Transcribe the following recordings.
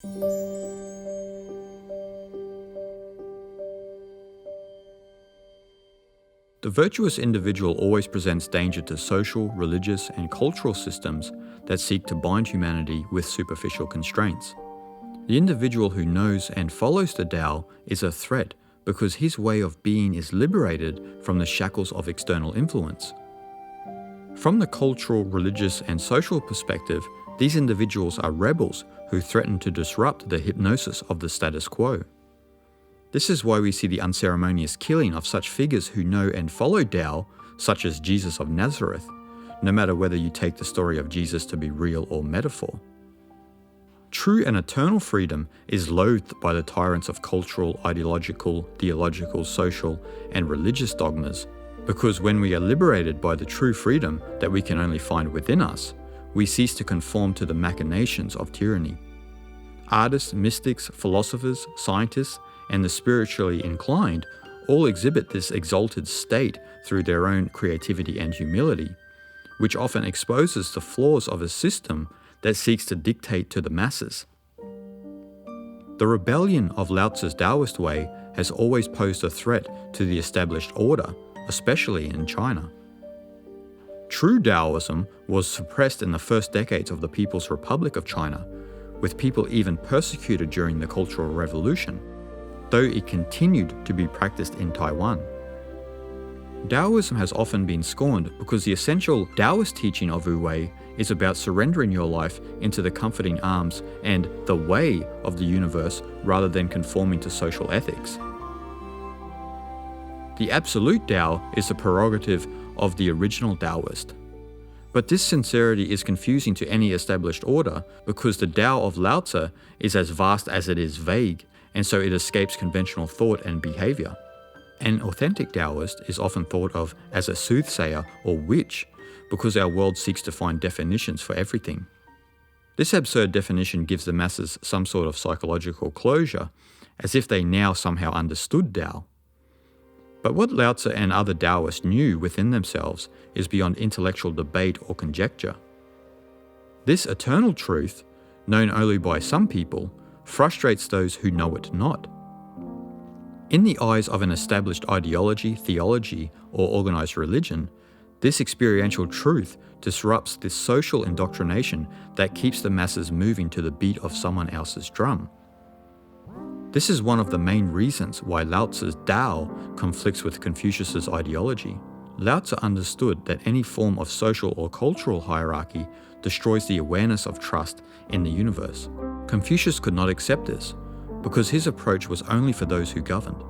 The virtuous individual always presents danger to social, religious, and cultural systems that seek to bind humanity with superficial constraints. The individual who knows and follows the Tao is a threat because his way of being is liberated from the shackles of external influence. From the cultural, religious, and social perspective, these individuals are rebels who threaten to disrupt the hypnosis of the status quo. This is why we see the unceremonious killing of such figures who know and follow Tao, such as Jesus of Nazareth, no matter whether you take the story of Jesus to be real or metaphor. True and eternal freedom is loathed by the tyrants of cultural, ideological, theological, social, and religious dogmas, because when we are liberated by the true freedom that we can only find within us, we cease to conform to the machinations of tyranny. Artists, mystics, philosophers, scientists, and the spiritually inclined all exhibit this exalted state through their own creativity and humility, which often exposes the flaws of a system that seeks to dictate to the masses. The rebellion of Lao-tzu's Taoist way has always posed a threat to the established order, especially in China. True Taoism was suppressed in the first decades of the People's Republic of China, with people even persecuted during the Cultural Revolution, though it continued to be practiced in Taiwan. Taoism has often been scorned because the essential Taoist teaching of wu-wei is about surrendering your life into the comforting arms and the way of the universe rather than conforming to social ethics. The absolute Tao is the prerogative of the original Taoist. But this sincerity is confusing to any established order because the Tao of Lao-tzu is as vast as it is vague, and so it escapes conventional thought and behavior. An authentic Taoist is often thought of as a soothsayer or witch because our world seeks to find definitions for everything. This absurd definition gives the masses some sort of psychological closure, as if they now somehow understood Tao. But what Lao-tzu and other Taoists knew within themselves is beyond intellectual debate or conjecture. This eternal truth, known only by some people, frustrates those who know it not. In the eyes of an established ideology, theology, or organized religion, this experiential truth disrupts this social indoctrination that keeps the masses moving to the beat of someone else's drum. This is one of the main reasons why Lao-tzu's Tao conflicts with Confucius's ideology. Lao-tzu understood that any form of social or cultural hierarchy destroys the awareness of trust in the universe. Confucius could not accept this, because his approach was only for those who governed.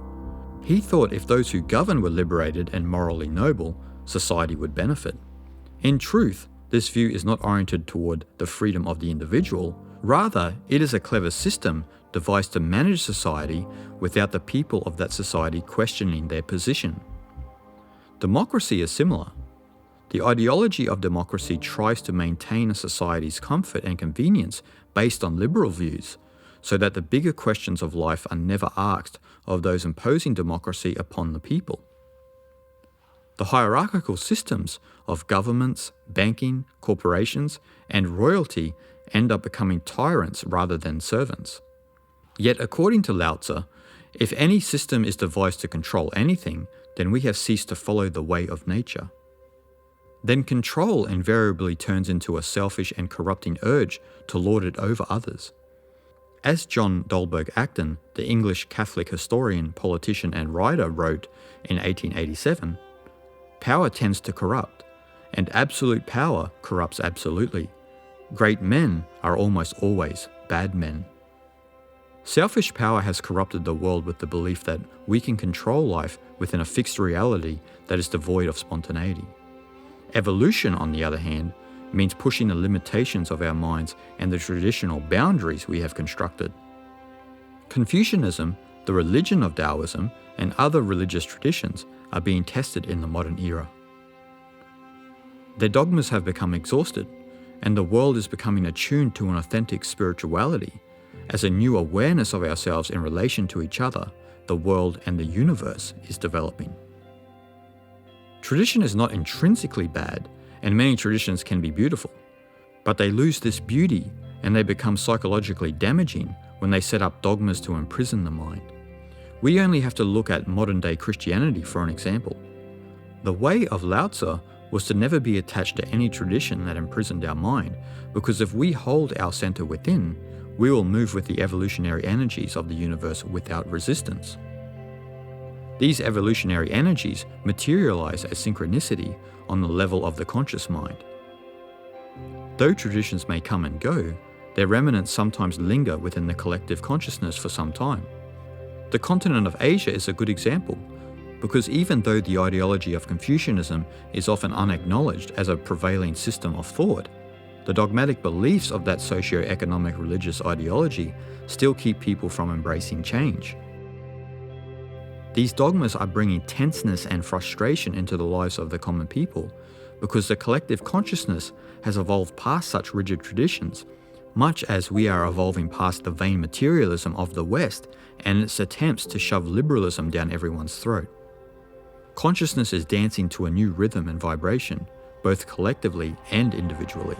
He thought if those who govern were liberated and morally noble, society would benefit. In truth, this view is not oriented toward the freedom of the individual, rather it is a clever system devised to manage society without the people of that society questioning their position. Democracy is similar. The ideology of democracy tries to maintain a society's comfort and convenience based on liberal views, so that the bigger questions of life are never asked of those imposing democracy upon the people. The hierarchical systems of governments, banking, corporations, and royalty end up becoming tyrants rather than servants. Yet according to Lao-tzu, if any system is devised to control anything, then we have ceased to follow the way of nature. Then control invariably turns into a selfish and corrupting urge to lord it over others. As John Dolberg Acton, the English Catholic historian, politician, and writer, wrote in 1887, "Power tends to corrupt, and absolute power corrupts absolutely. Great men are almost always bad men." Selfish power has corrupted the world with the belief that we can control life within a fixed reality that is devoid of spontaneity. Evolution, on the other hand, means pushing the limitations of our minds and the traditional boundaries we have constructed. Confucianism, the religion of Taoism, and other religious traditions are being tested in the modern era. Their dogmas have become exhausted, and the world is becoming attuned to an authentic spirituality, as a new awareness of ourselves in relation to each other, the world, and the universe is developing. Tradition is not intrinsically bad, and many traditions can be beautiful, but they lose this beauty and they become psychologically damaging when they set up dogmas to imprison the mind. We only have to look at modern-day Christianity for an example. The way of Lao-tzu was to never be attached to any tradition that imprisoned our mind, because if we hold our center within, we will move with the evolutionary energies of the universe without resistance. These evolutionary energies materialize as synchronicity on the level of the conscious mind. Though traditions may come and go, their remnants sometimes linger within the collective consciousness for some time. The continent of Asia is a good example, because even though the ideology of Confucianism is often unacknowledged as a prevailing system of thought, the dogmatic beliefs of that socio-economic religious ideology still keep people from embracing change. These dogmas are bringing tenseness and frustration into the lives of the common people, because the collective consciousness has evolved past such rigid traditions, much as we are evolving past the vain materialism of the West and its attempts to shove liberalism down everyone's throat. Consciousness is dancing to a new rhythm and vibration, both collectively and individually.